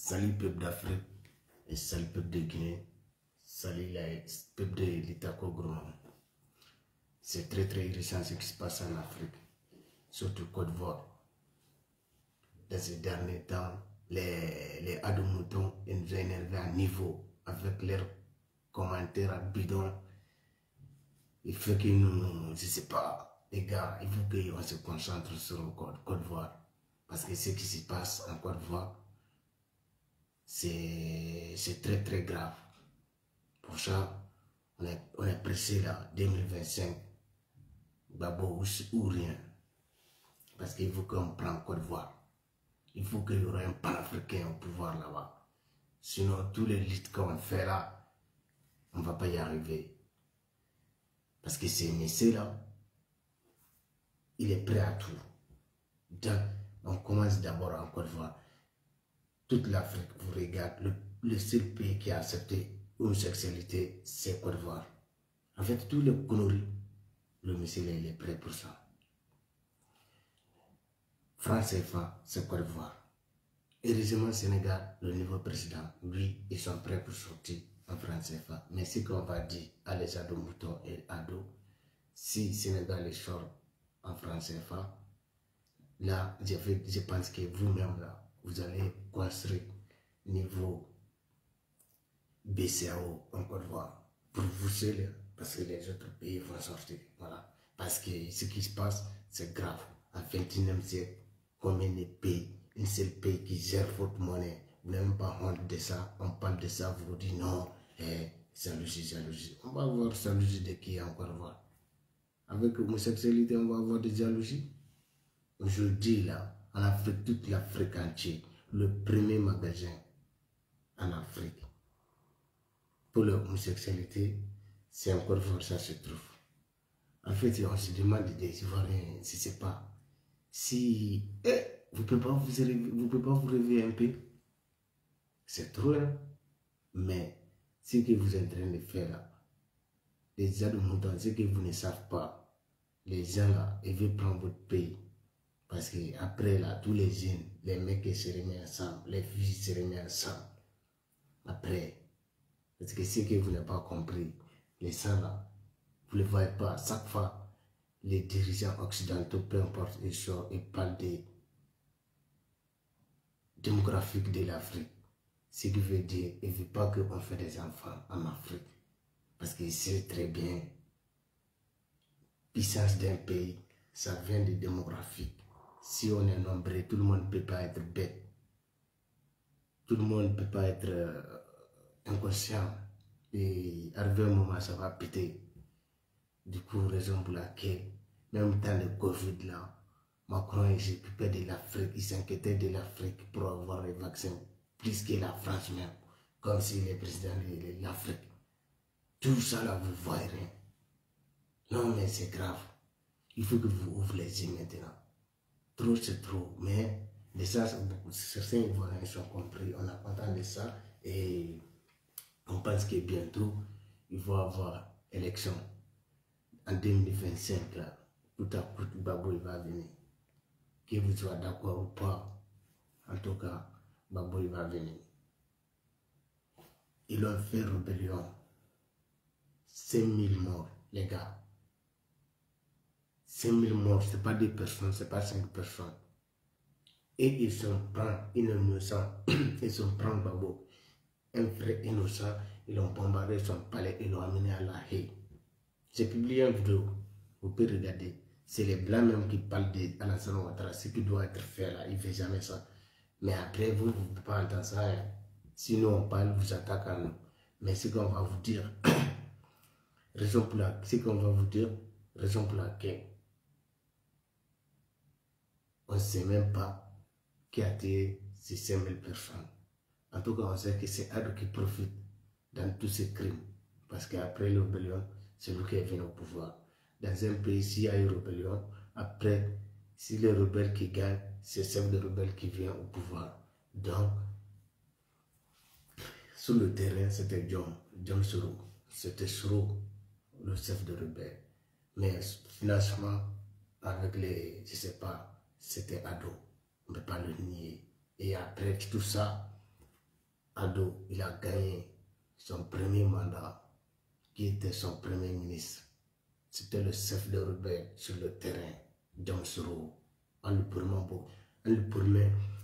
Salut peuple d'Afrique et salut peuple de Guinée, salut le peuple de l'Itako. C'est très irritant ce qui se passe en Afrique, surtout Côte d'Ivoire. Dans ces derniers temps, les Adomoutons nous ont énervé à niveau avec leurs commentaires bidons. Il faut que nous, je sais pas, les gars, il faut qu'on se concentre sur Côte d'Ivoire. Parce que ce qui se passe en Côte d'Ivoire, c'est très grave. Pour ça, on est pressé là, 2025, Babo ou rien. Parce qu'il faut qu'on prenne Côte d'Ivoire. Il faut qu'il y ait un panafricain au pouvoir là-bas. Sinon, tous les luttes qu'on fait là, on ne va pas y arriver. Parce que c'est Messé là, il est prêt à tout. Donc, on commence d'abord en Côte d'Ivoire. Toute l'Afrique vous regarde. Le seul pays qui a accepté l'homosexualité, c'est Côte d'Ivoire. En fait, tous les conneries, le monsieur il est prêt pour ça. France CFA, c'est Côte d'Ivoire. Heureusement, Sénégal, le nouveau président, lui, ils sont prêts pour sortir en France CFA. Mais ce qu'on va dire à les Adomoutons et Ado, si Sénégal est sort en France CFA, là, je pense que vous-même, là, vous allez construire niveau BCAO en Côte d'Ivoire pour vous seul, parce que les autres pays vont sortir. Voilà. Parce que ce qui se passe, c'est grave. En 21e siècle, combien de pays, un seul pays qui gère votre monnaie, vous n'avez même pas honte de ça, on parle de ça, vous dites non, jalousie. On va avoir jalousie de qui en Côte d'Ivoire? Avec l'homosexualité, on va avoir des jalousies. Aujourd'hui, là, en Afrique, toute l'Afrique entière, le premier magasin en Afrique pour l'homosexualité, c'est en Côte d'Ivoire, ça se trouve. En fait, on se demande des Ivoiriens, si c'est pas, si vous ne pouvez pas vous rêver un peu, c'est trop, hein? Mais ce que vous êtes en train de faire là, les Adomoutons, ce que vous ne savez pas, les gens là, ils veulent prendre votre pays. Parce qu'après là, tous les jeunes, les mecs se remettent ensemble, les filles se remettent ensemble. Après, parce que ce que vous n'avez pas compris, les gens là, vous ne les voyez pas. Chaque fois, les dirigeants occidentaux, peu importe, ils sortent et parlent des démographiques de l'Afrique. Ce qui veut dire, ils ne veulent pas qu'on fait des enfants en Afrique. Parce qu'ils savent très bien, puissance d'un pays, ça vient des démographiques. Si on est nombreux, tout le monde ne peut pas être bête. Tout le monde ne peut pas être inconscient. Et arrivé un moment, ça va péter. Du coup, raison pour laquelle, même dans le Covid là, Macron il s'occupait de l'Afrique, il s'inquiétait de l'Afrique pour avoir les vaccins, plus que la France même, comme s'il est président de l'Afrique. Tout ça là, vous voyez rien. Non, mais c'est grave. Il faut que vous ouvrez les yeux maintenant. Trop, c'est trop. Mais de ça, certains Ivoiriens sont compris. On a content de ça. Et on pense que bientôt, il va y avoir élection. En 2025, là, tout à coup, Babo il va venir. Que vous soyez d'accord ou pas, en tout cas, Babo il va venir. Ils ont fait rébellion. 5000 morts, les gars. 5000 morts, ce n'est pas 2 personnes, ce n'est pas 5 personnes. Et ils sont prêts, innocents, ils sont prêts Babo. Un vrai innocent, ils l'ont bombardé son palais, ils l'ont amené à La Haye. J'ai publié une vidéo, vous pouvez regarder. C'est les blancs même qui parlent d'Alassane Ouattara, ce qui doit être fait là, il ne fait jamais ça. Mais après, vous ne pouvez pas entendre ça. Hein. Sinon, on parle, vous attaquez à nous. Mais ce qu'on va vous dire, raison pour laquelle on ne sait même pas qui a tué ces 5000 personnes. En tout cas, on sait que c'est Ado qui profite dans tous ces crimes. Parce qu'après la rébellion, c'est lui qui est venu au pouvoir. Dans un pays, s'il y a une rébellion, après, si les rebelles qui gagnent, c'est le chef de rebelle qui vient au pouvoir. Donc, sur le terrain, c'était John Soro. C'était Soro, le chef de rebelle. Mais finalement, avec les, je ne sais pas, c'était Ado. On ne peut pas le nier. Et après tout ça, Ado, il a gagné son premier mandat, qui était son premier ministre. C'était le chef de rebelle sur le terrain, John Soro.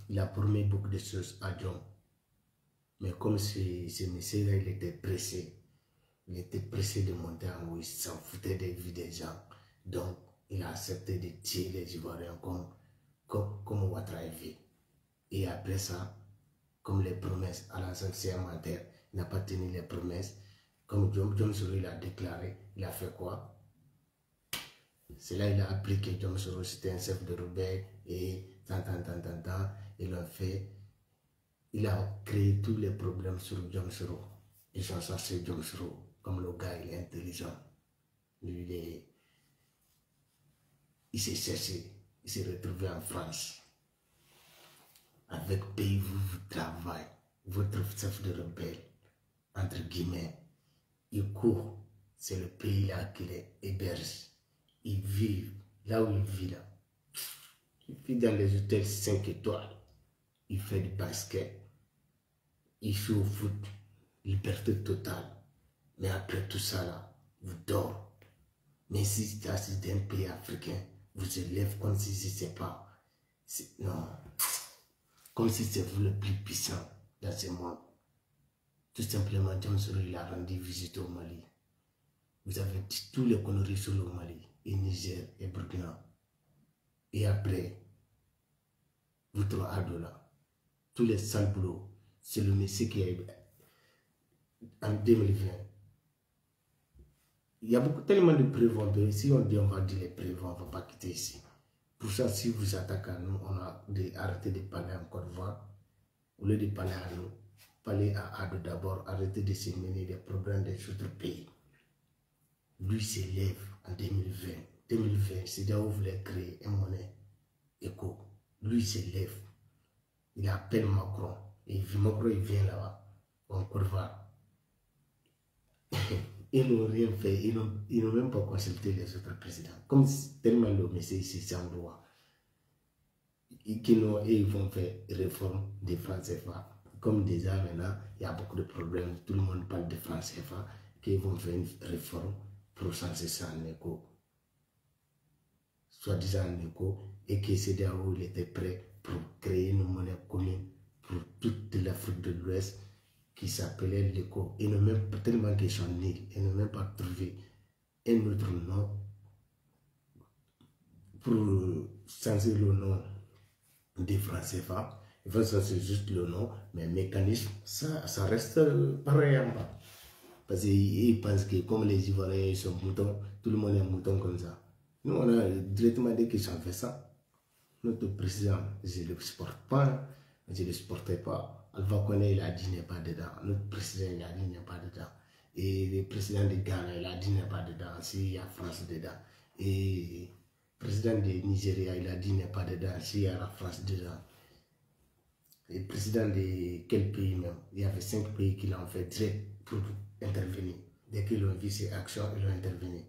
Il a promis beaucoup de choses à John. Mais comme ce monsieur-là, il était pressé de monter en haut, il s'en foutait des vies des gens. Donc, il a accepté de tuer les Ivoiriens comme Ouattara est vu. Et après ça, comme les promesses, Alassane c'est un menteur, il n'a pas tenu les promesses. Comme John Soro il a déclaré, il a fait quoi? C'est là qu'il a appris que John Soro c'était un chef de rebelle et ils l'ont fait. Il a créé tous les problèmes sur John Soro. Ils ont cherché John Soro. Comme le gars il est intelligent. Lui, il s'est cherché. Il s'est retrouvé en France. Avec pays vous travaillez. Votre chef de rebelle, entre guillemets, il court. C'est le pays là qu'il héberge. Il vit là où il vit là. Il vit dans les hôtels 5 étoiles. Il fait du basket. Il joue au foot. Liberté totale. Mais après tout ça là, vous dormez. Mais si c'est assis d'un pays africain, vous élève comme si c'est pas. Non. Comme si c'est vous le plus puissant dans ce monde. Tout simplement, John Soro il a rendu visite au Mali. Vous avez dit tous les conneries sur le Mali, et Niger, et Burkina. Et après, vous trois ados là, tous les sales boulots, c'est le monsieur qui est en 2020. Il y a tellement de preuves. Si on dit on va dire les preuves, on ne va pas quitter ici. Pour ça, si vous attaquez à nous, on a arrêté de parler en Côte d'Ivoire. Au lieu de parler à nous, parlez à Ado d'abord, arrêtez de se mêler des problèmes des autres pays. Lui s'élève en 2020. 2020, c'est là où vous voulez créer une monnaie éco. Lui s'élève. Il appelle Macron. Et Macron, il vient là-bas, en Côte d'Ivoire. Ils n'ont rien fait. Ils n'ont même pas consulté les autres présidents. Comme tellement le monsieur ici, c'est en droit. Ils vont faire réforme des francs CFA. Comme déjà maintenant, il y a beaucoup de problèmes. Tout le monde parle de francs CFA. Qu'ils vont faire une réforme pour changer ça en éco. Soit-disant en éco. Et que CEDEAO il était prêt pour créer une monnaie commune pour toute l'Afrique de l'Ouest qui s'appelait l'éco. Ils n'ont même pas tellement qu'ils sont nuls. Ils n'ont même pas trouvé un autre nom pour changer le nom des francs CFA. Il faut changer juste le nom, mais le mécanisme, ça reste pareil en bas. Parce qu'ils pensent que comme les Ivoiriens sont moutons, tout le monde est mouton comme ça. Nous, on a directement dit qu'ils ont fait ça. Notre président, je ne le supporte pas, je ne le supportais pas. Alpha Condé, il a dit n'est pas dedans. Notre président, il a dit n'est pas dedans. Et le président de Ghana, il a dit n'est pas dedans. S'il y a France dedans. Et le président de Nigeria, il a dit n'est pas dedans. S'il y a la France dedans. Et le président de quel pays même? Il y avait 5 pays qui l'ont fait direct pour intervenir. Dès qu'ils ont vu ces actions, ils ont intervenu.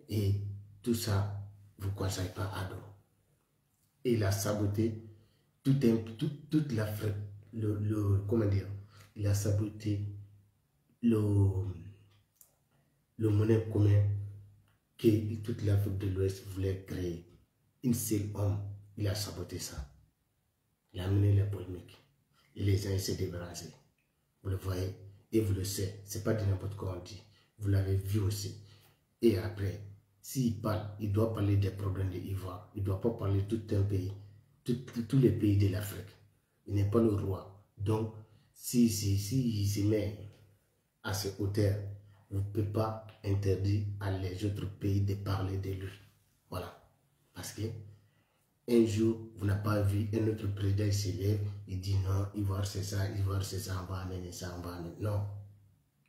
Et tout ça, vous ne conseillez pas Ado. Et il a saboté toute l'Afrique. Comment dire? Il a saboté le monnaie commun que toute l'Afrique de l'Ouest voulait créer. Un seul homme, il a saboté ça. Il a amené les polémiques. Et les gens s'est débarrassés. Vous le voyez. Et vous le savez. Ce n'est pas de n'importe quoi on dit. Vous l'avez vu aussi. Et après, s'il parle, il doit parler des problèmes de l'Ivoire. Il ne doit pas parler de tout un pays. Tous les pays de l'Afrique. Il n'est pas le roi. Donc, s'il se met à ce hauteur, vous ne pouvez pas interdire à les autres pays de parler de lui. Voilà. Parce que un jour, vous n'avez pas vu un autre président se lève, il dit non, Ivoire c'est ça, Ivoire c'est ça, on va amener ça, on va amener. Non.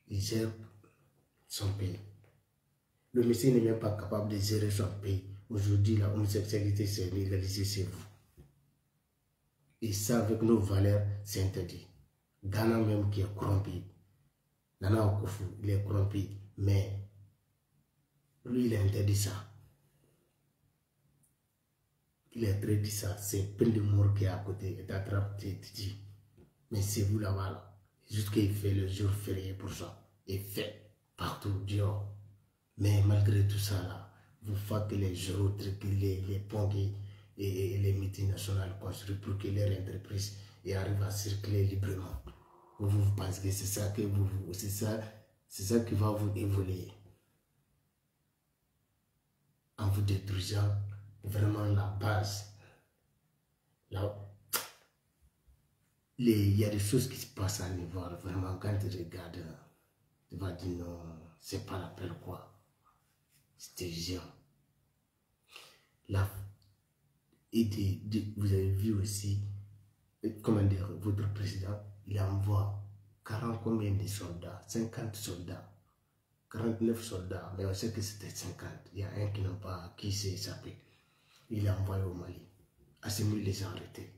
Il gère son pays. Le monsieur n'est même pas capable de gérer son pays. Aujourd'hui, la homosexualité c'est légalisé chez vous. Et ça, avec nos valeurs, c'est interdit. Ghana même qui est corrompu. Nana Okufu, il est corrompu. Mais lui, il a interdit ça. Il a interdit ça. C'est peine de mort qui est à côté. Et t'attrape, tu dis. Mais c'est vous là-bas. Là. Juste qu'il fait le jour férié pour ça. Il fait partout, dehors. Mais malgré tout ça, là, vous faites les jours, les ponts et les multinationales construits pour que leurs entreprises arrivent à circuler librement. Vous pensez que c'est ça que c'est ça qui va vous évoluer en vous détruisant vraiment la base. Là, il y a des choses qui se passent à Nivoire, vraiment, quand tu regardes, tu vas dire non, c'est pas la peine quoi. C'était géant. Là, vous avez vu aussi, comment dire, votre président, il envoie 40 combien de soldats, 50 soldats, 49 soldats, mais on sait que c'était 50. Il y a un qui s'est échappé. Il l'a envoyé au Mali. Assimi les a arrêtés.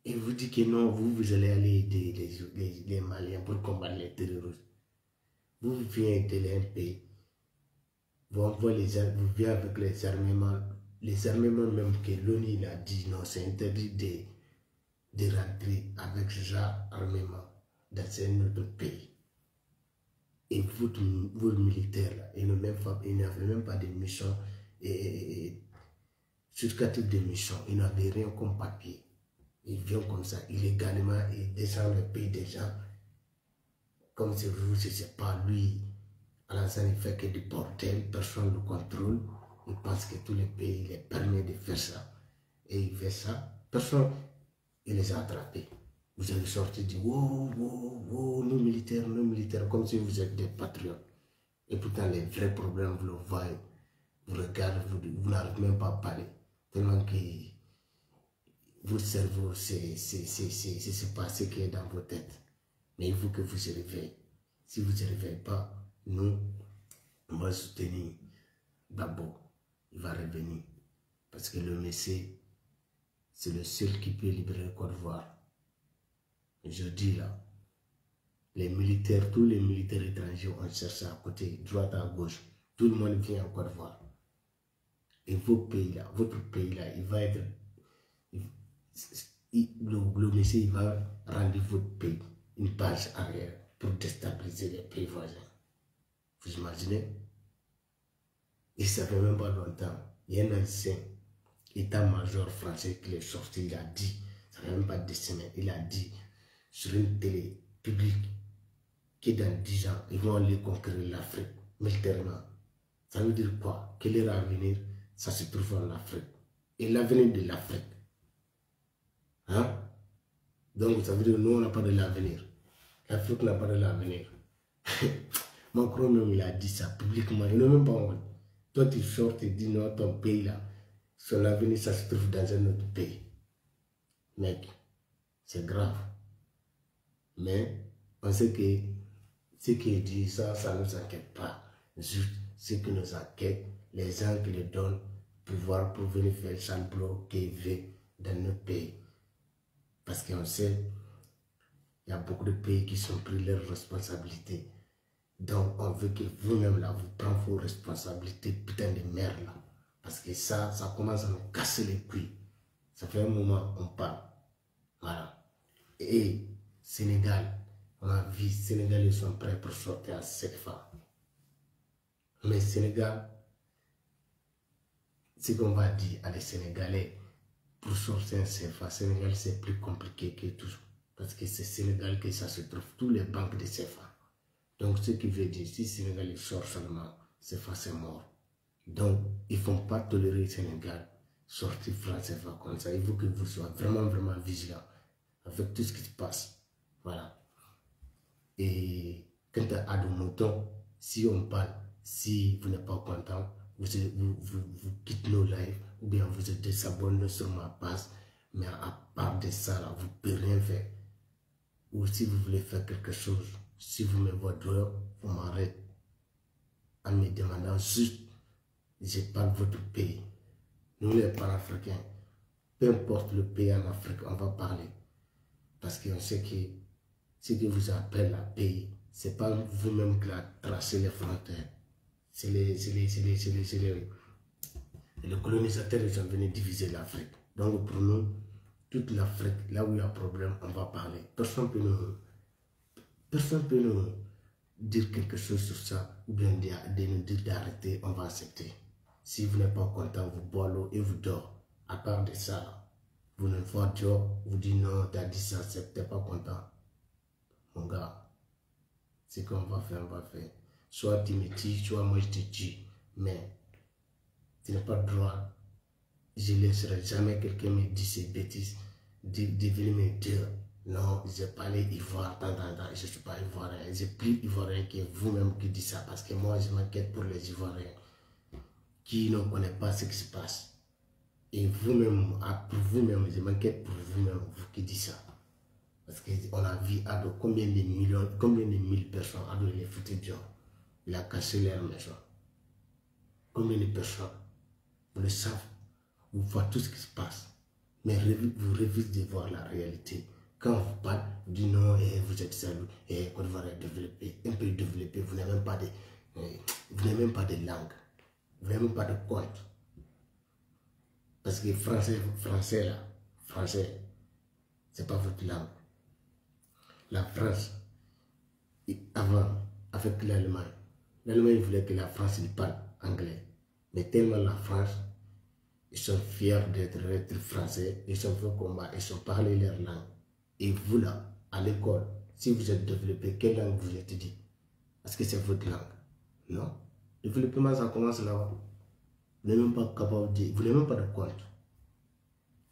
Et vous dites que non, vous allez aller aider les Maliens pour combattre les terroristes. Vous venez aider un pays. Vous venez avec les armements même que l'ONU a dit non, c'est interdit de rentrer avec ces armements dans un autre pays. Et vos militaires, là, ils n'avaient même pas de mission justificatif de mission. Ils n'avaient rien comme papier. Ils viennent comme ça, illégalement, ils descendent le pays des gens. Comme c'est vous, je ne sais pas, lui, Alassane, il fait que du bordel, personne ne le contrôle. Il pense que tous les pays les permettent de faire ça. Et il fait ça, personne, il les a attrapés. Vous allez sortir du wow, wow, wow, nos militaires, comme si vous êtes des patriotes. Et pourtant, les vrais problèmes, vous le voyez, vous regardez, vous n'arrivez même pas à parler. Tellement que votre cerveau, c'est pas ce qui est dans vos têtes. Mais il faut que vous vous réveillez. Si vous ne vous réveillez pas, nous, on va soutenir Babo. Il va revenir. Parce que le Messie, c'est le seul qui peut libérer le Côte d'Ivoire. Je dis là, les militaires, tous les militaires étrangers, on cherche à côté, droite à gauche. Tout le monde vient en Côte d'Ivoire. Et vos pays là, votre pays là, il va être... le Messie, il va rendre votre pays une page arrière pour déstabiliser les pays voisins. Vous imaginez? Et ça fait même pas longtemps. Il y a un ancien état-major français qui est sorti, il a dit, ça fait même pas 10 semaines, il a dit sur une télé publique que dans 10 ans, ils vont aller conquérir l'Afrique militairement. Ça veut dire quoi? Que leur avenir, ça se trouve en Afrique. Et l'avenir de l'Afrique. Hein? Donc ça veut dire que nous, on n'a pas de l'avenir. L'Afrique n'a pas de l'avenir. Macron même, il a dit ça publiquement. Il n'a même pas honte. Toi, tu sors, tu dis non, ton pays là, son avenir, ça se trouve dans un autre pays. Mec, c'est grave. Mais on sait que ce qu'il dit, ça ne nous inquiète pas. Juste ce qui nous inquiète, les gens qui le donnent pouvoir pour venir faire le sale boulot qu'ils veulent dans notre pays. Parce qu'on sait, il y a beaucoup de pays qui sont pris leurs responsabilités. Donc, on veut que vous-même, là, vous preniez vos responsabilités, putain de merde, là. Parce que ça commence à nous casser les couilles. Ça fait un moment, on parle. Voilà. Et Sénégal, on a vu, Sénégal, ils sont prêts pour sortir à cette fois. Mais Sénégal, ce qu'on va dire à des Sénégalais, pour sortir un CFA, Sénégal, c'est plus compliqué que tout. Parce que c'est Sénégal que ça se trouve, tous les banques de CFA. Donc, ce qui veut dire, si Sénégal sort seulement, CFA c'est mort. Donc, ils ne font pas tolérer le Sénégal sortir franc CFA comme ça. Il faut que vous soyez vraiment, vraiment vigilants avec tout ce qui se passe. Voilà. Et quant à nos moutons, si on parle, si vous n'êtes pas content, vous quittez nos lives ou bien vous êtes désabonné sur ma page. Mais à part de ça, là, vous ne pouvez rien faire. Ou si vous voulez faire quelque chose, si vous me voyez dehors, vous m'arrêtez en me demandant juste, je parle de votre pays. Nous les Panafricains, peu importe le pays en Afrique, on va parler. Parce qu'on sait que ce que vous appelez la pays, ce n'est pas vous-même qui a tracé les frontières. C'est les colonisateurs qui sont venus diviser l'Afrique. Donc pour nous, toute l'Afrique, là où il y a un problème, on va parler. Personne ne peut nous Personne ne peut nous dire quelque chose sur ça ou bien nous dire d'arrêter, on va accepter. Si vous n'êtes pas content, vous boivez l'eau et vous dormez. À part de ça, vous ne voyez vous dites non, tu as dit ça, tu n'es pas content. Mon gars, c'est qu'on va faire, on va faire. Soit tu me tues, soit moi je te tue. Mais tu n'as pas le droit. Je ne laisserai jamais quelqu'un me dire ces bêtises, de venir me dire non, j'ai parlé ivoire, je ne suis pas ivoirien. J'ai plus ivoirien que vous-même qui dites ça parce que moi je m'inquiète pour les ivoiriens qui ne connaissent pas ce qui se passe. Et vous-même, pour vous-même, je m'inquiète pour vous-même, vous qui dites ça. Parce qu'on a vu Ado, combien de millions, combien de mille personnes, Ado il est foutu dehors. Il a cassé leur maison. Combien de personnes, vous le savez, vous voyez tout ce qui se passe. Mais vous refusez de voir la réalité. Quand on vous parle, vous dites non, vous êtes jaloux, Côte d'Ivoire est développé, un pays développé, vous n'avez même pas de langue, vous n'avez même pas de compte. Parce que français là, français, c'est pas votre langue. La France, avant, avec l'Allemagne, l'Allemagne voulait que la France parle anglais. Mais tellement la France, ils sont fiers d'être français, ils sont fait combat, ils sont parlé leur langue. Et vous là, à l'école, si vous êtes développé, quelle langue vous étudiez? Est-ce que c'est votre langue? Non. Le développement, ça commence là-bas. Vous n'êtes même pas capable de, vous n'avez même pas de compte.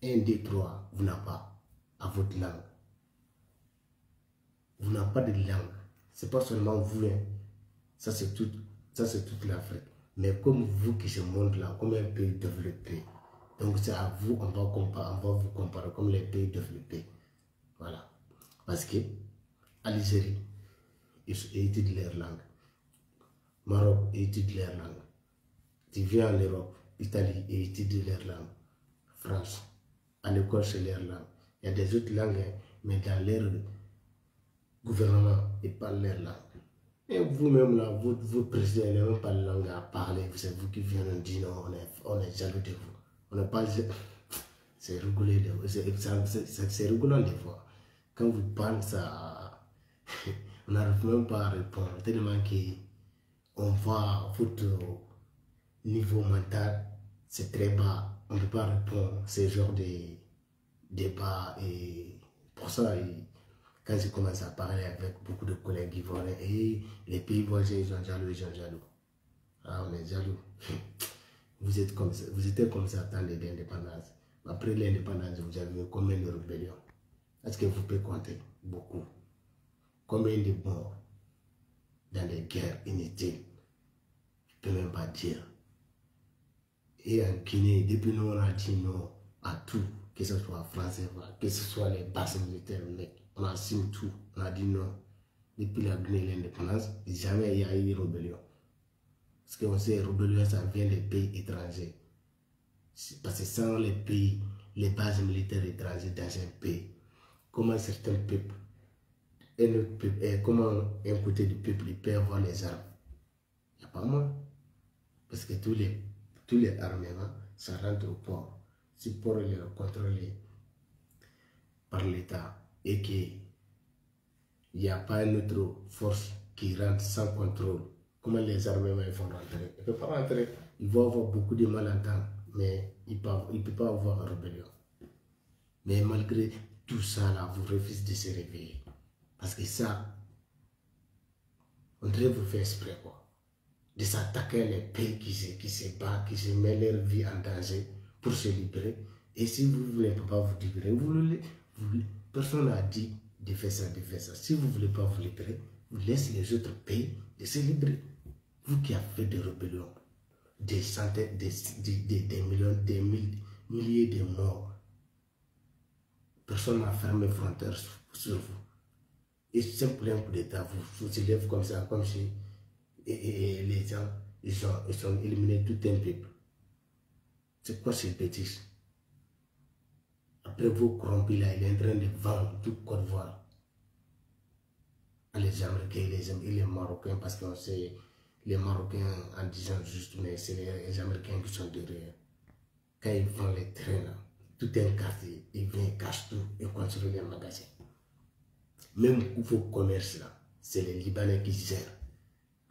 1, 2, 3, vous n'avez pas à votre langue. Vous n'avez pas de langue. C'est pas seulement vous, hein. Ça c'est toute l'Afrique. Mais comme vous qui se montre là, comme un pays développé. Donc c'est à vous, on va vous comparer comme les pays développés. Voilà. Parce que Algérie, ils étudient leur langue. Maroc, ils étudient leur langue. Tu viens en Europe, Italie, ils étudient leur langue. France, à l'école, c'est leur langue. Il y a des autres langues, hein, mais dans leur gouvernement, ils parlent leur langue. Et vous-même, là, votre président n'a même pas de langue à parler. C'est vous qui venez nous dire non, on est jaloux de vous. On n'est pas. C'est rigolant des fois. Quand vous parlez ça, on n'arrive même pas à répondre. Tellement qu'on voit votre niveau mental, c'est très bas. On ne peut pas répondre à ce genre de débat. Et pour ça, quand j'ai commencé à parler avec beaucoup de collègues ivoiriens, et les pays voisins, ils sont jaloux, Ah, on est jaloux. Vous êtes comme ça, vous étiez comme ça à temps de l'indépendance. Après l'indépendance, vous avez eu combien de rébellions? Est-ce que vous pouvez compter? Beaucoup. Combien de morts dans les guerres inutiles? Je ne peux même pas dire. Et en Guinée, depuis nous, on a dit non à tout, que ce soit français, que ce soit les bases militaires, on assume tout. On a dit non. Depuis la Guinée et l'indépendance, jamais il y a eu de rébellion. Parce qu'on sait, rébellion, ça vient des pays étrangers. Parce que sans les pays, les bases militaires étrangères dans un pays, comment certains peuples, et comment un côté du peuple il peut avoir les armes? Il n'y a pas moins. Parce que tous les armements, ça rentre au port. Si le port est contrôlé par l'État et qu'il n'y a pas une autre force qui rentre sans contrôle, comment les armements vont rentrer? Ils ne peuvent pas rentrer. Ils vont avoir beaucoup de malentendants, mais ils ne peuvent pas avoir une rébellion. Mais malgré tout ça, là, vous refusez de se réveiller. Parce que ça, on devrait vous faire exprès, quoi. De s'attaquer les pays qui se battent, qui se mettent leur vie en danger pour se libérer. Et si vous ne voulez pas vous libérer, personne n'a dit de faire ça, de faire ça. Si vous ne voulez pas vous libérer, vous laissez les autres pays de se libérer. Vous qui avez fait des rébellions, des centaines, des millions, des milliers de morts, personne n'a fermé les frontières sur vous. Et simplement coup d'État, vous élèvez comme ça, comme si les gens, ils ont éliminé tout un peuple. C'est quoi ces bêtises? Après vous corrompus là, il est en train de vendre toute Côte d'Ivoire à les Américains et les Marocains, parce qu'on sait les Marocains en disant juste, mais c'est les Américains qui sont derrière. Quand ils vendent les trains là, tout un quartier, ils viennent, cachent tout et construisent les magasins. Même vos commerces là, c'est les Libanais qui gèrent.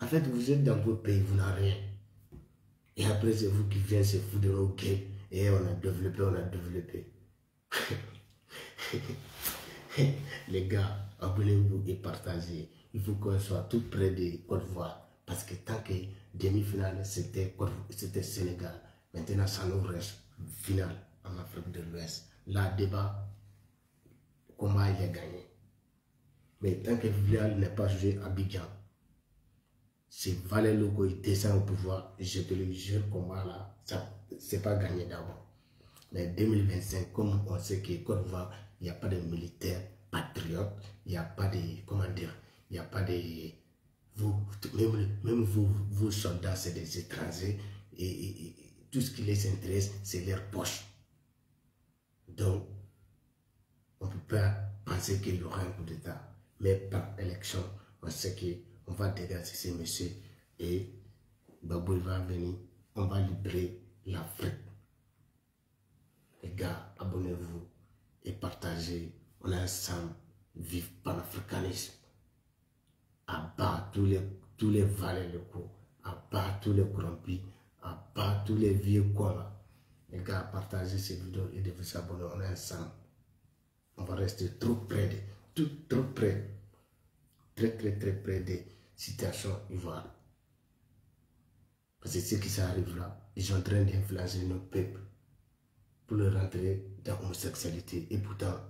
En fait, vous êtes dans votre pays, vous n'avez rien. Et après, c'est vous qui venez se foutre de nos gueules. Et on a développé, on a développé. Les gars, abonnez-vous et partagez. Il faut qu'on soit tout près de Côte d'Ivoire. Parce que tant que demi-finale, c'était Sénégal. Maintenant, ça nous reste finale en Afrique de l'Ouest. Là, débat, comment il a gagné. Mais tant que Villarreal n'est pas joué à Abidjan, c'est Valais Logo, il descend au pouvoir. Je te le jure, combat là, c'est pas gagné d'abord. Mais 2025, comme on sait que Côte d'Ivoire, il n'y a pas de militaires patriotes, il n'y a pas de, comment dire, il n'y a pas de, même vous soldats, c'est des étrangers, et tout ce qui les intéresse, c'est leur poche. Donc, on ne peut pas penser qu'il y aura un coup d'État. Mais par élection, on sait qu'on va dégager ces messieurs et Babou va venir, on va libérer l'Afrique. Les gars, abonnez-vous et partagez. On est ensemble, vive panafricanisme. À bas tous les valets locaux, à bas tous les corrompus, à bas tous les vieux cons. Les gars, partagez ces vidéos et de vous abonner. On est ensemble. On va rester trop près trop près, très près des situations ivoires. Parce que ce qui s'arrive là, ils sont en train d'influencer notre peuple pour le rentrer dans l'homosexualité. Et pourtant,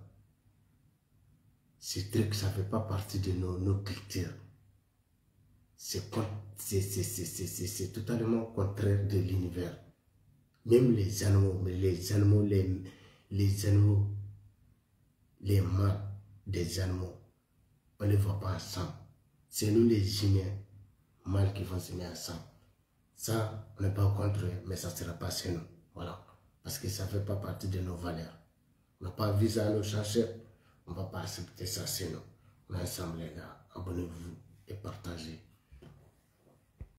ce truc, ça ne fait pas partie de nos cultures. C'est totalement contraire de l'univers. Même les animaux, les mâles des animaux, on ne les voit pas ensemble. C'est nous les humains, mâles qui vont se mettre ensemble. Ça, on n'est pas contre, mais ça ne sera pas chez nous. Voilà. Parce que ça ne fait pas partie de nos valeurs. On n'a pas visé à nos chercheurs, on ne va pas accepter ça chez nous. On est ensemble les gars, abonnez-vous et partagez.